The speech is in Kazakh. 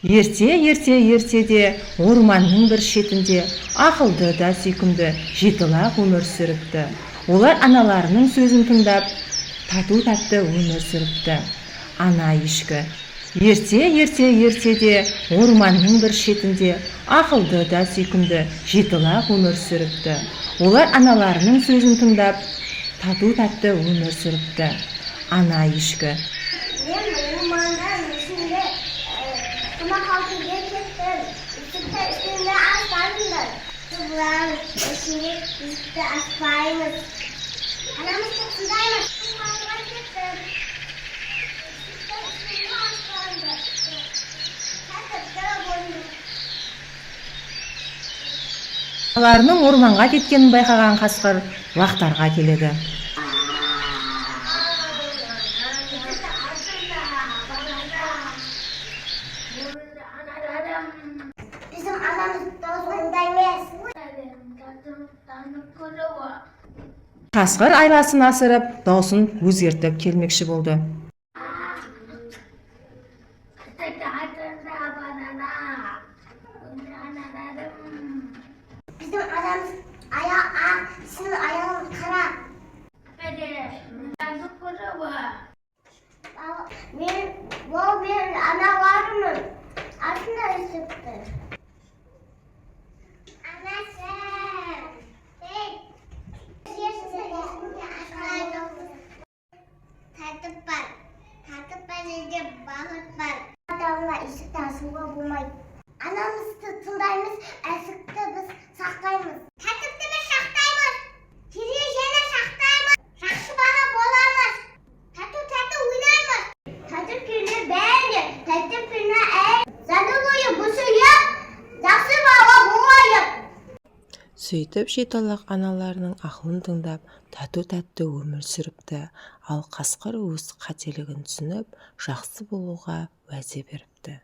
Ерте де орманның бір шетінде ақылды да сүйкімді жетілақ өмір сүріпті. Олар аналарының сөзін тыңдап, тату-тәтті өмір сүріпті. Ана ешкі. Ерте де орманның бір шетінде ақылды да сүйкімді жетілақ өмір сүріпті. Олар аналарының сөзін тыңдап, тату-тәтті өмір сүріпті. Ана ешкі. Аналарының орманға кеткенін байқаған қасқыр лақтарға келеді. Bizim anamız dozunda емес. Қасқыр айласын асырып, даусын өзгертіп келмекші болды. Bizim anamız sizin ayağın kara. Ben ana var mı? Aslında ısıttı. Тәртіп бар жерде бақыт бар. Адамға есікті ашуға болмайды. Анамызды тыңдаймыз, әсікті біз сақтаймыз. Тәртіпті біз сақтаймыз. Терезені сақтаймыз. Жақсы бала боламыз. Тәтті ойнаймыз. Тәртіп күні бәрінде, тәртіп күні зады бойы бұсылып, жақсы бала болайық. Сөйтіп жетілақ аналарының ақылын тыңдап, тату-тәтті өмір сүріпті. Ал қасқыр өз қателігін түсініп, жақсы болуға уәде беріпті.